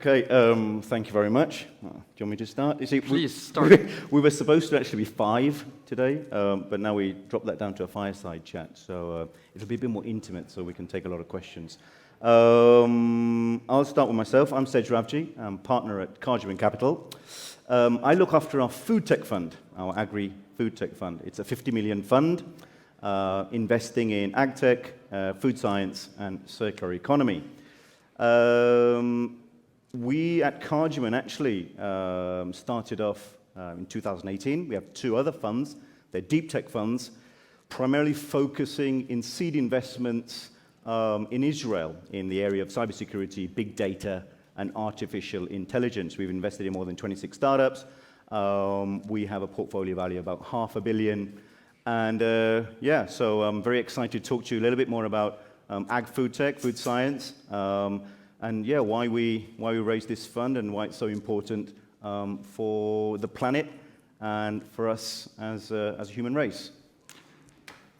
Okay, thank you very much. Do you want me to start? Please start. We were supposed to actually be 5 today, but now we dropped that down to a fireside chat. So it'll be a bit more intimate so we can take a lot of questions. I'll start with myself. I'm Sej Ravji. I'm partner at Cardigan Capital. I look after our FoodTech fund, our Agri FoodTech fund. It's a 50 million fund investing in agtech, food science, and circular economy. We at Cardigan actually started off in 2018. We have 2 other funds. They're deep tech funds, primarily focusing in seed investments in Israel in the area of cybersecurity, big data, and artificial intelligence. We've invested in more than 26 startups. We have a portfolio value of about $500 million. And so I'm very excited to talk to you a little bit more about ag food tech, food science, and why we raised this fund and why it's so important for the planet and for us as a human race.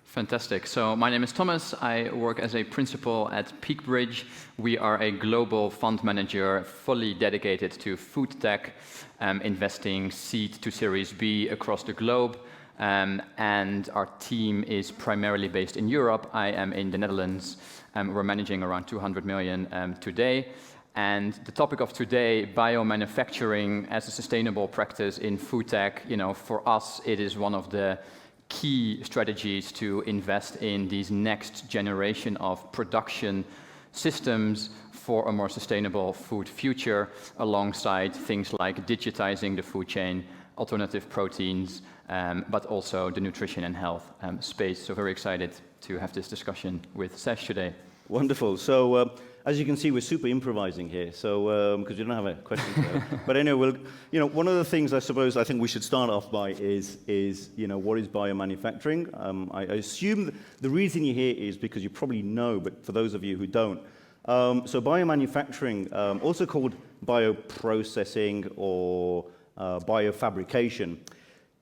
Fantastic. So my name is Thomas. I work as a principal at Peakbridge. We are a global fund manager fully dedicated to food tech, investing seed to Series B across the globe. And our team is primarily based in Europe. I am in the Netherlands. We're managing around 200 million today. And the topic of today, biomanufacturing as a sustainable practice in food tech, for us, it is one of the key strategies to invest in these next generation of production systems for a more sustainable food future, alongside things like digitizing the food chain, alternative proteins, but also the nutrition and health space. So very excited to have this discussion with Sej today. Wonderful. So as you can see, we're super improvising here. So because we don't have a question today. But anyway, one of the things I think we should start off by is what is biomanufacturing? I assume the reason you're here is because you probably know, but for those of you who don't, so biomanufacturing, also called bioprocessing or biofabrication,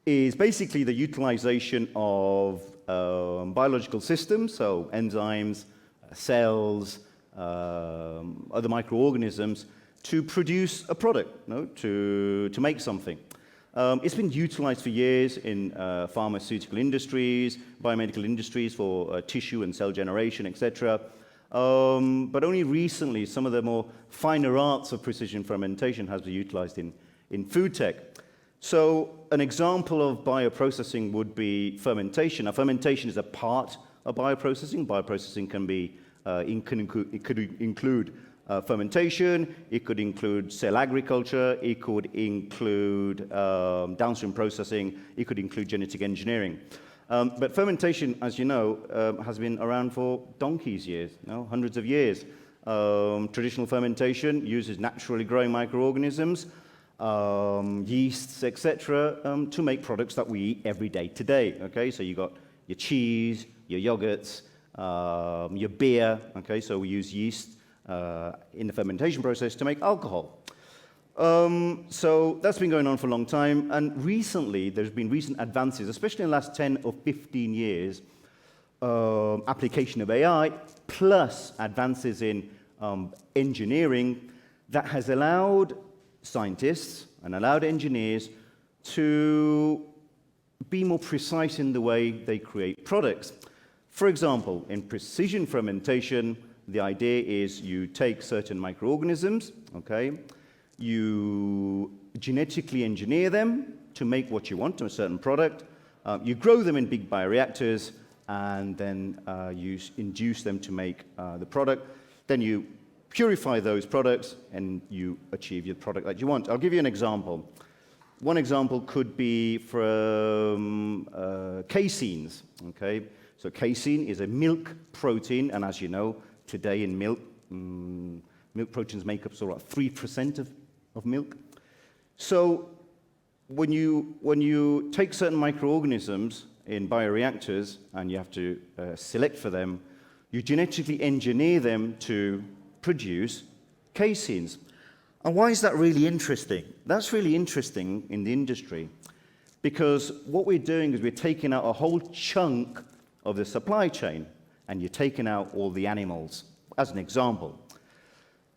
is basically the utilization of biological systems, so enzymes, cells, other microorganisms, to produce a product, to make something. It's been utilized for years in pharmaceutical industries, biomedical industries for tissue and cell generation, etc. But only recently, some of the more finer arts of precision fermentation has been utilized in food tech. So an example of bioprocessing would be fermentation. Now, fermentation is a part of bioprocessing. Bioprocessing it could include fermentation, it could include cell agriculture, it could include downstream processing, it could include genetic engineering. But fermentation, as you know, has been around for donkey's years, hundreds of years. Traditional fermentation uses naturally growing microorganisms, yeasts, etc., to make products that we eat every day today. Okay, so you got your cheese, your yogurts, your beer. Okay, so we use yeast in the fermentation process to make alcohol. So that's been going on for a long time, and recently there's been recent advances, especially in the last 10 or 15 years, application of AI plus advances in engineering that has allowed scientists and allowed engineers to be more precise in the way they create products. For example, in precision fermentation, the idea is you take certain microorganisms, okay, you genetically engineer them to make what you want, a certain product, you grow them in big bioreactors, and then you induce them to make the product. Then you purify those products, and you achieve your product that you want. I'll give you an example. One example could be from caseins. Okay, so casein is a milk protein, and as you know, today in milk, milk proteins make up sort of 3% of milk. So when you take certain microorganisms in bioreactors and you have to select for them, you genetically engineer them to produce caseins. And why is that really interesting? That's really interesting in the industry because what we're doing is we're taking out a whole chunk of the supply chain and you're taking out all the animals. As an example,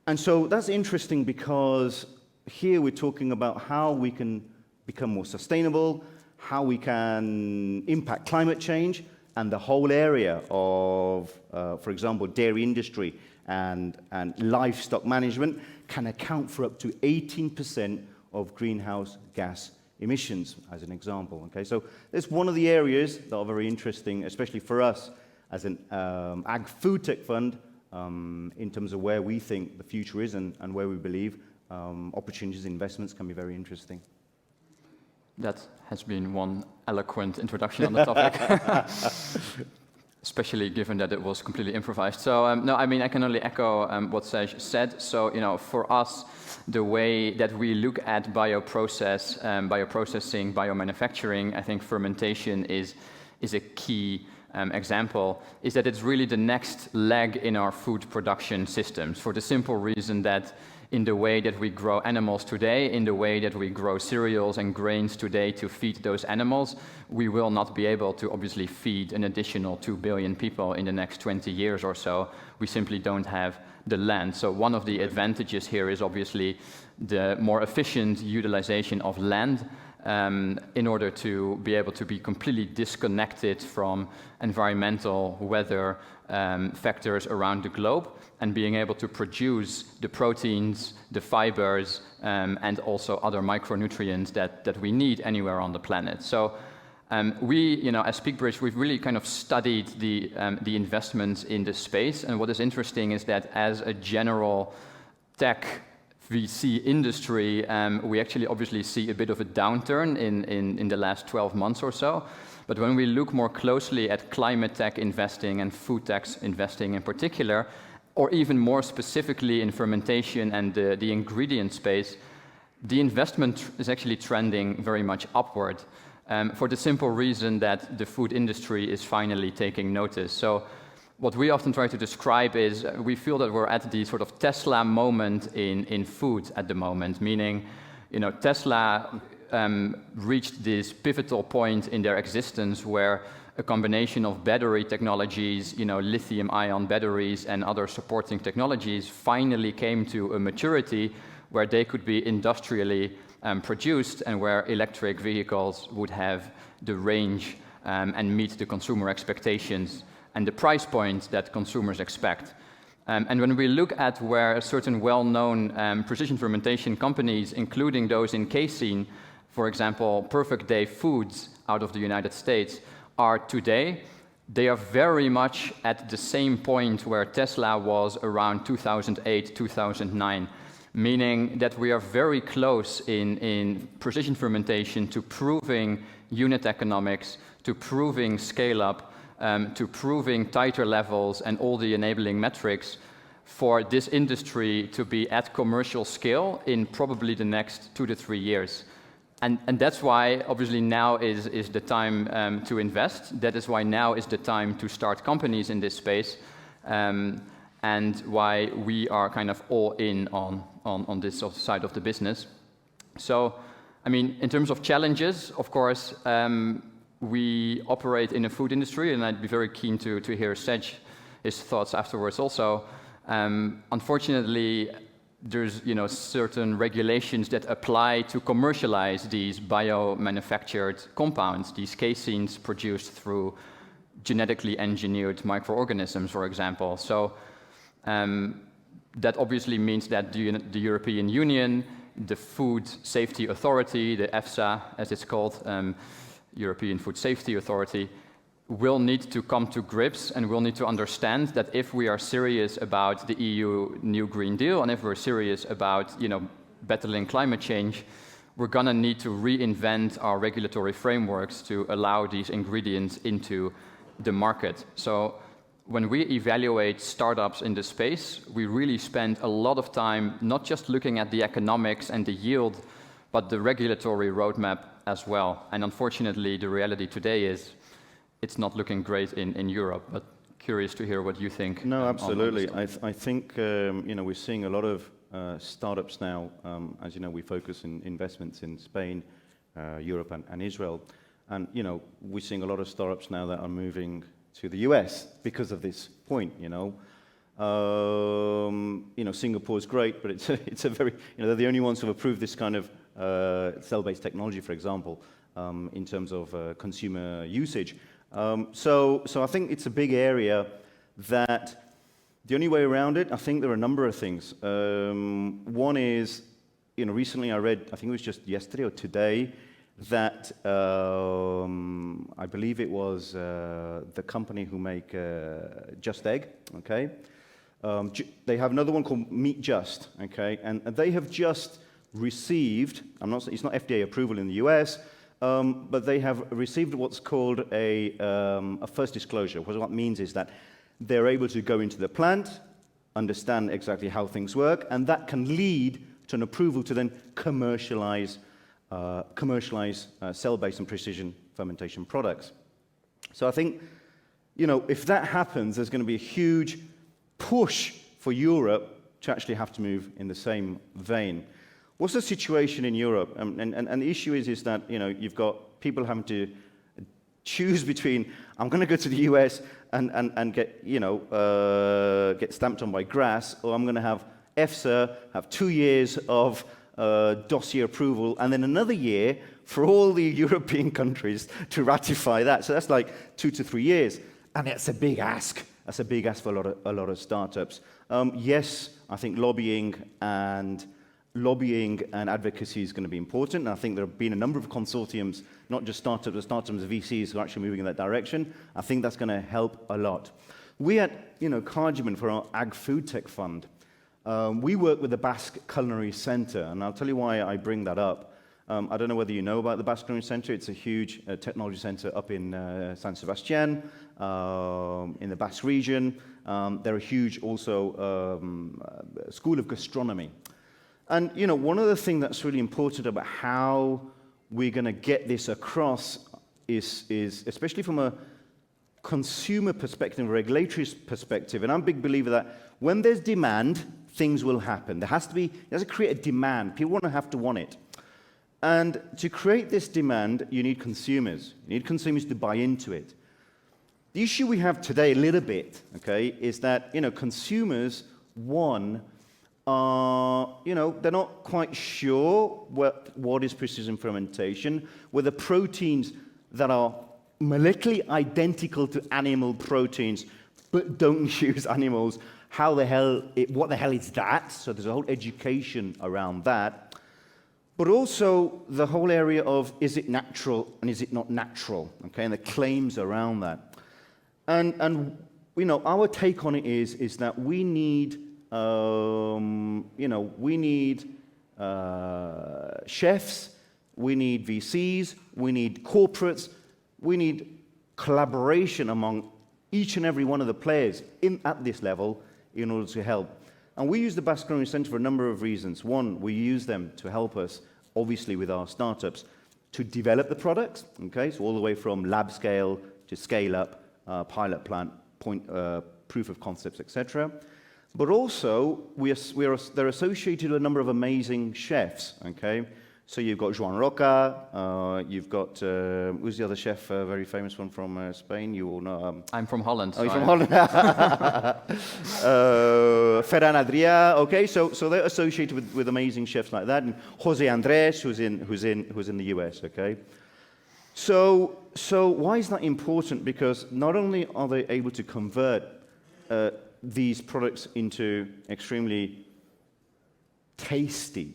And so that's interesting because here we're talking about how we can become more sustainable, how we can impact climate change, and the whole area of, for example, dairy industry and livestock management can account for up to 18% of greenhouse gas emissions, as an example. Okay, so it's one of the areas that are very interesting, especially for us as an ag food tech fund, in terms of where we think the future is and where we believe opportunities, investments can be very interesting. That has been one eloquent introduction on the topic, especially given that it was completely improvised. So, no, I mean, I can only echo what Serge said. So, you know, for us, the way that we look at bioprocessing, biomanufacturing, I think fermentation is a key example, is that it's really the next leg in our food production systems, for the simple reason that in the way that we grow animals today, in the way that we grow cereals and grains today to feed those animals, we will not be able to obviously feed an additional 2 billion people in the next 20 years or so. We simply don't have the land. So one of the advantages here is obviously the more efficient utilization of land, in order to be able to be completely disconnected from environmental weather factors around the globe, and being able to produce the proteins, the fibers, and also other micronutrients that we need anywhere on the planet. So we, you know, as PeakBridge, we've really kind of studied the investments in this space. And what is interesting is that as a general tech VC industry, we actually obviously see a bit of a downturn in the last 12 months or so. But when we look more closely at climate tech investing and food tech investing in particular, or even more specifically in fermentation and the ingredient space, the investment is actually trending very much upward, for the simple reason that the food industry is finally taking notice. So what we often try to describe is we feel that we're at the sort of Tesla moment in food at the moment, meaning, you know, Tesla reached this pivotal point in their existence where a combination of battery technologies, you know, lithium-ion batteries and other supporting technologies finally came to a maturity where they could be industrially produced, and where electric vehicles would have the range and meet the consumer expectations and the price point that consumers expect. And when we look at where certain well-known precision fermentation companies, including those in casein, for example, Perfect Day Foods out of the United States, are today, they are very much at the same point where Tesla was around 2008, 2009, meaning that we are very close in precision fermentation to proving unit economics, to proving scale-up, to proving tighter levels and all the enabling metrics for this industry to be at commercial scale in probably the next 2 to 3 years. And that's why, obviously, now is the time to invest. That is why now is the time to start companies in this space, and why we are kind of all in on this side of the business. So, I mean, in terms of challenges, of course, we operate in a food industry, and I'd be very keen to hear Serge, his thoughts afterwards also. Unfortunately, there's, you know, certain regulations that apply to commercialize these biomanufactured compounds, these caseins produced through genetically engineered microorganisms, for example. So that obviously means that the European Union, the Food Safety Authority, the EFSA, as it's called, European Food Safety Authority, will need to come to grips and will need to understand that if we are serious about the EU New Green Deal, and if we're serious about, you know, battling climate change, we're gonna need to reinvent our regulatory frameworks to allow these ingredients into the market. So when we evaluate startups in this space, we really spend a lot of time not just looking at the economics and the yield, but the regulatory roadmap as well. And unfortunately, the reality today is it's not looking great in Europe, but curious to hear what you think. No, absolutely. I think, you know, we're seeing a lot of startups now. As you know, we focus in investments in Spain, Europe, and Israel. And, you know, we're seeing a lot of startups now that are moving to the US because of this point, you know. Singapore is great, but it's a very, they're the only ones who have approved this kind of cell-based technology, for example, in terms of consumer usage. So I think it's a big area that the only way around it, I think there are a number of things. One is, recently I read, I think it was just yesterday or today, that I believe it was the company who make Just Egg, okay? They have another one called Meat Just, okay? And they have just received, it's not FDA approval in the US, but they have received what's called a first disclosure. What that means is that they're able to go into the plant, understand exactly how things work, and that can lead to an approval to then commercialize cell-based and precision fermentation products. So I think, if that happens, there's going to be a huge push for Europe to actually have to move in the same vein. What's the situation in Europe? And the issue is that, you've got people having to choose between, I'm going to go to the US and get, get stamped on by GRAS, or I'm going to have EFSA, have 2 years of dossier approval, and then another year for all the European countries to ratify that. So that's like 2 to 3 years. And that's a big ask. That's a big ask for a lot of startups. Yes, I think lobbying and advocacy is going to be important. And I think there have been a number of consortiums, not just startups, but startups and VCs who are actually moving in that direction. I think that's going to help a lot. We at Cardiman, for our Ag FoodTech Fund, we work with the Basque Culinary Center, and I'll tell you why I bring that up. I don't know whether you know about the Basque Culinary Center. It's a huge technology center up in San Sebastián, in the Basque region. They're a huge also school of gastronomy. And one of the things that's really important about how we're going to get this across is especially from a consumer perspective, a regulatory perspective, and I'm a big believer that when there's demand, things will happen. There has to create a demand. People want it. And to create this demand, you need consumers. You need consumers to buy into it. The issue we have today, a little bit, okay, is that consumers, they're not quite sure what is precision fermentation, whether proteins that are molecularly identical to animal proteins but don't use animals, what the hell is that? So there's a whole education around that. But also the whole area of, is it natural and is it not natural? Okay, and the claims around that. And our take on it is that we need chefs, we need VCs, we need corporates, we need collaboration among each and every one of the players at this level in order to help. And we use the Basque Culinary Center for a number of reasons. One, we use them to help us, obviously, with our startups, to develop the products, okay? So all the way from lab scale to scale up, pilot plant, proof of concepts, etc. But also, they're associated with a number of amazing chefs, okay? So you've got Joan Roca, you've got, who's the other chef, very famous one from Spain? You all know. I'm from Holland. Oh, you're from Holland. Ferran Adrià, okay? So they're associated with amazing chefs like that, and Jose Andres, who's in the US, okay? So why is that important? Because not only are they able to convert these products into extremely tasty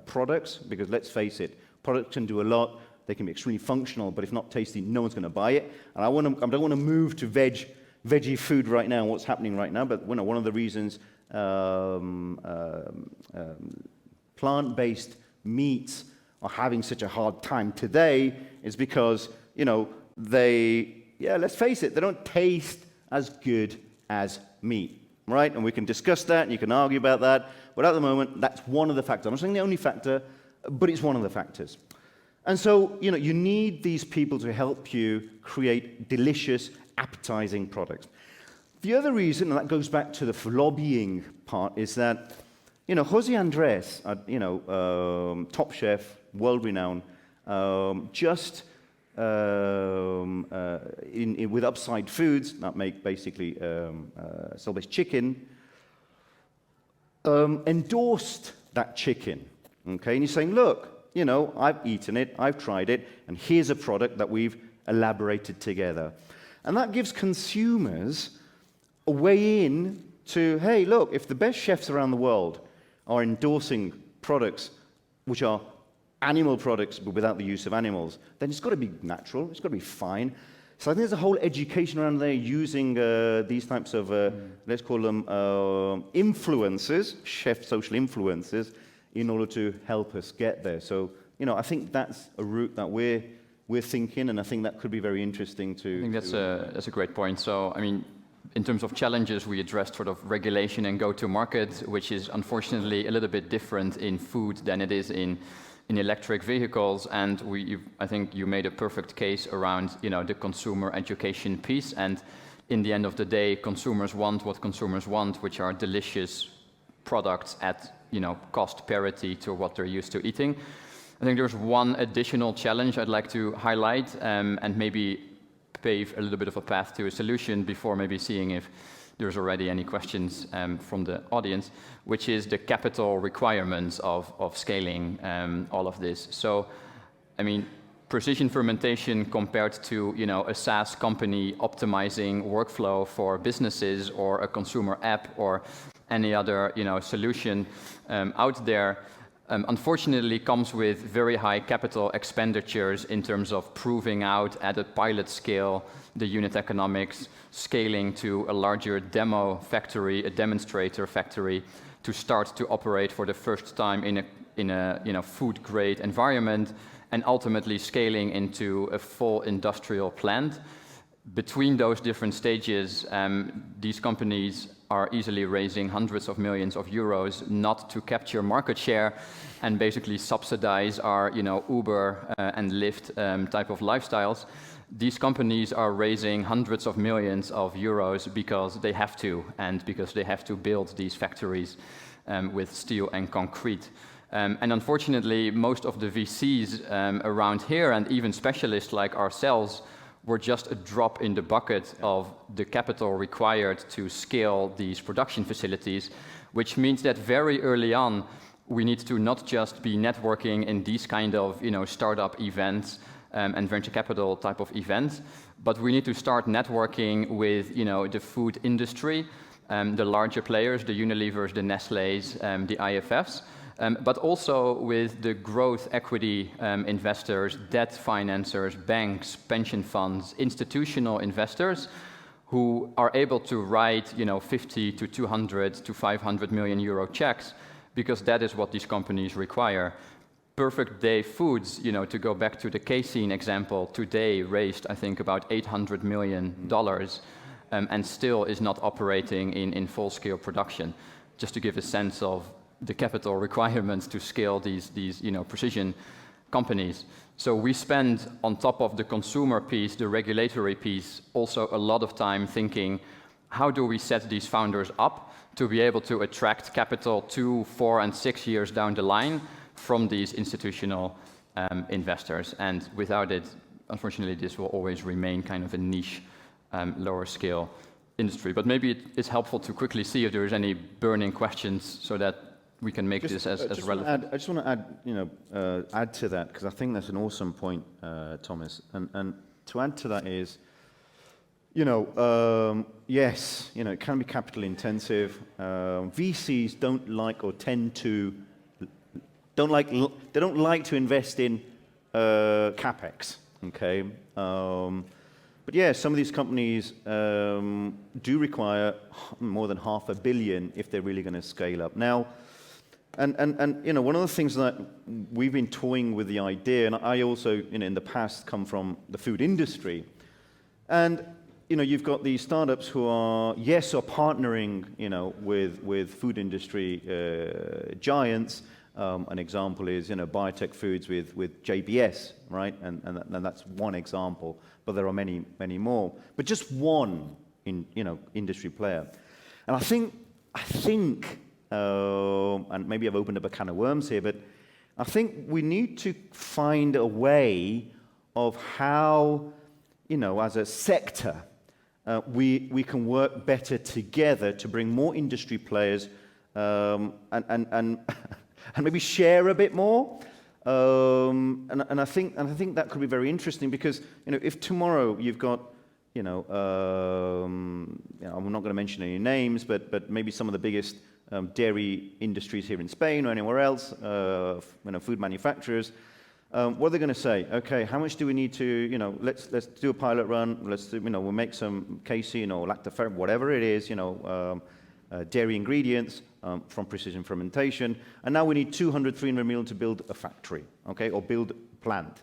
products, because let's face it, products can do a lot. They can be extremely functional, but if not tasty, no one's going to buy it. And I don't want to move to veggie food right now, what's happening right now, but one of the reasons plant-based meats are having such a hard time today is because, let's face it, they don't taste as good as meat, right? And we can discuss that, and you can argue about that, but at the moment, that's one of the factors. I'm not saying the only factor, but it's one of the factors. And so, you need these people to help you create delicious, appetizing products. The other reason, and that goes back to the lobbying part, is that, Jose Andres, top chef, world-renowned, just with Upside Foods that make basically cell-based chicken, endorsed that chicken. Okay, and you're saying, look, you know, I've eaten it, I've tried it, and here's a product that we've elaborated together. And that gives consumers a way in to, hey, look, if the best chefs around the world are endorsing products which are animal products but without the use of animals, then it's got to be natural, it's got to be fine. So I think there's a whole education around there using these types of, let's call them influencers, chef social influencers, in order to help us get there. So, you know, I think that's a route that we're thinking, and I think that could be very interesting to... I think that's a great point. So, I mean, in terms of challenges, we addressed sort of regulation and go-to-market, which is unfortunately a little bit different in food than it is in electric vehicles. And I think you made a perfect case around, you know, the consumer education piece. And in the end of the day, consumers want what consumers want, which are delicious products at, you know, cost parity to what they're used to eating. I think there's one additional challenge I'd like to highlight, and maybe pave a little bit of a path to a solution before maybe seeing if there's already any questions from the audience, which is the capital requirements of scaling all of this. So, I mean, precision fermentation compared to, you know, a SaaS company optimizing workflow for businesses or a consumer app or any other, you know, solution out there, unfortunately comes with very high capital expenditures in terms of proving out at a pilot scale the unit economics, scaling to a larger demo factory, a demonstrator factory, to start to operate for the first time in a you know, food grade environment, and ultimately scaling into a full industrial plant. Between those different stages, these companies are easily raising hundreds of millions of euros, not to capture market share and basically subsidize our, you know, Uber and Lyft type of lifestyles. These companies are raising hundreds of millions of euros because they have to, and because they have to build these factories with steel and concrete. And unfortunately, most of the VCs around here, and even specialists like ourselves, were just a drop in the bucket of the capital required to scale these production facilities, which means that very early on, we need to not just be networking in these kind of, you know, startup events and venture capital type of events, but we need to start networking with, you know, the food industry, the larger players, the Unilevers, the Nestlés, the IFFs, but also with the growth equity investors, debt financiers, banks, pension funds, institutional investors who are able to write, you know, 50 to 200 to 500 million euro checks, because that is what these companies require. Perfect Day Foods, you know, to go back to the casein example, today raised, I think, about $800 million and still is not operating in full-scale production, just to give a sense of the capital requirements to scale these you know, precision companies. So we spend, on top of the consumer piece, the regulatory piece, also a lot of time thinking, how do we set these founders up to be able to attract capital 2, 4, and 6 years down the line from these institutional investors? And without it, unfortunately, this will always remain kind of a niche, lower scale industry. But maybe it's helpful to quickly see if there is any burning questions so that we can make this as relevant. I just want to add, you know, add to that, because I think that's an awesome point, Thomas. And to add to that is, you know, yes, you know, it can be capital intensive. VCs don't like or tend to they don't like to invest in capex. Okay. But yeah, some of these companies do require more than $500 million if they're really going to scale up. Now, and you know, one of the things that we've been toying with the idea, and I also, you know, in the past come from the food industry, and you know, you've got these startups who are partnering, you know, with food industry giants. An example is, you know, biotech foods with JBS, right? And that's one example, but there are many, many more. But just one industry player. And I think, and maybe I've opened up a can of worms here, but I think we need to find a way of how, as a sector, we can work better together to bring more industry players and maybe share a bit more. And I think that could be very interesting because if tomorrow you've got I'm not going to mention any names, but maybe some of the biggest dairy industries here in Spain or anywhere else, food manufacturers. What are they going to say? Okay, how much do we need to, let's do a pilot run. Let's do, we'll make some casein or lactoferrin, whatever it is, dairy ingredients from precision fermentation. And now we need 200, 300 million to build a factory, okay, or build a plant.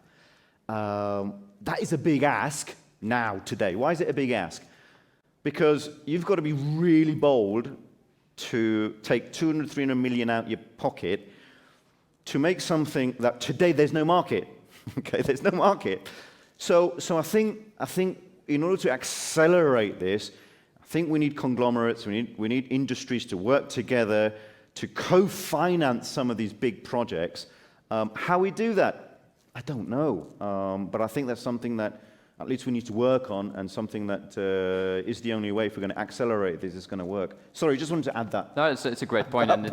That is a big ask now, today. Why is it a big ask? Because you've got to be really bold to take 200, 300 million out your pocket to make something that today there's no market. Okay, there's no market. So I think in order to accelerate this, I think we need conglomerates, we need industries to work together to co-finance some of these big projects. How we do that, I don't know. But I think that's something that at least we need to work on, and something that is the only way if we're going to accelerate this is going to work. Sorry, just wanted to add that. No, it's a great point, and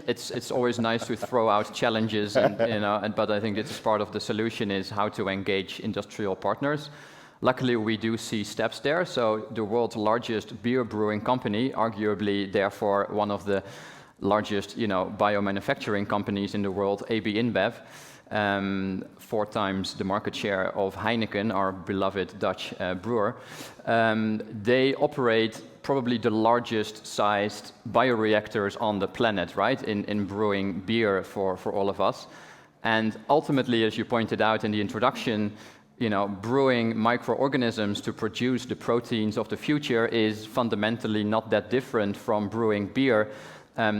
it's always nice to throw out challenges, but I think it's part of the solution is how to engage industrial partners. Luckily, we do see steps there. So the world's largest beer brewing company, arguably therefore one of the largest biomanufacturing companies in the world, AB InBev, 4 times the market share of Heineken, our beloved Dutch brewer. They operate probably the largest sized bioreactors on the planet, right, in brewing beer for all of us. And ultimately, as you pointed out in the introduction, brewing microorganisms to produce the proteins of the future is fundamentally not that different from brewing beer,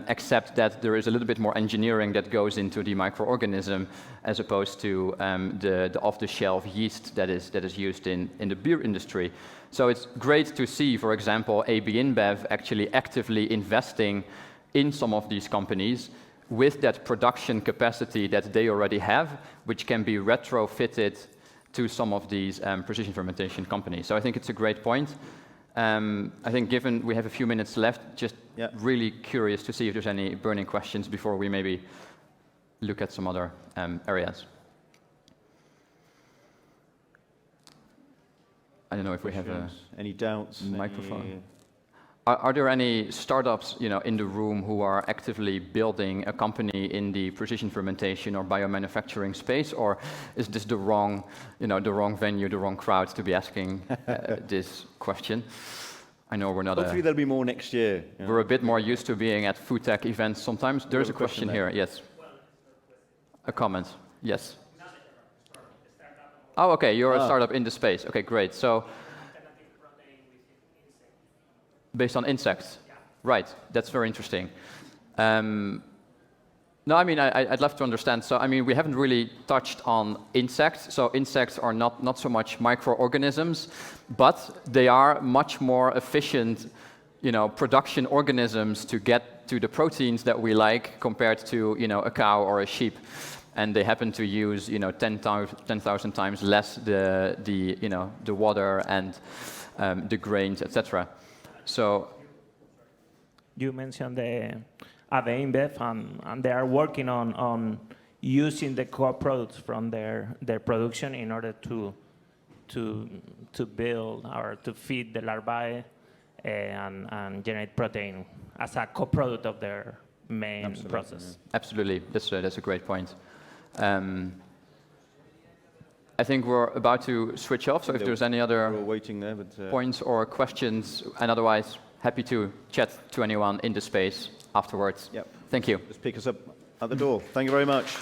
except that there is a little bit more engineering that goes into the microorganism as opposed to the off-the-shelf yeast that is used in the beer industry. So it's great to see, for example, AB InBev actually actively investing in some of these companies with that production capacity that they already have, which can be retrofitted to some of these precision fermentation companies. So I think it's a great point. I think given we have a few minutes left, just really curious to see if there's any burning questions before we maybe look at some other areas. I don't know if we have any doubts, microphone. Are there any startups, in the room who are actively building a company in the precision fermentation or biomanufacturing space, or is this the wrong venue, the wrong crowd to be asking this question? I know we're not. Hopefully, there'll be more next year. We're a bit more used to being at FoodTech events sometimes. There's a question here. Yes. A comment. Yes. Oh, okay. You're a startup in the space. Okay, great. So. Based on insects, right? That's very interesting. No, I mean I'd love to understand. So I mean we haven't really touched on insects. So insects are not so much microorganisms, but they are much more efficient, production organisms to get to the proteins that we like compared to a cow or a sheep, and they happen to use 10,000 times less the water and the grains, etc. So you mentioned the InBev, and they are working on using the core products from their production in order to build or to feed the larvae and generate protein as a co-product of their main process. Yeah. Absolutely, that's a great point. I think we're about to switch off, so if there's any other points or questions, and otherwise, happy to chat to anyone in the space afterwards. Yep. Thank you. Just pick us up at the door. Thank you very much.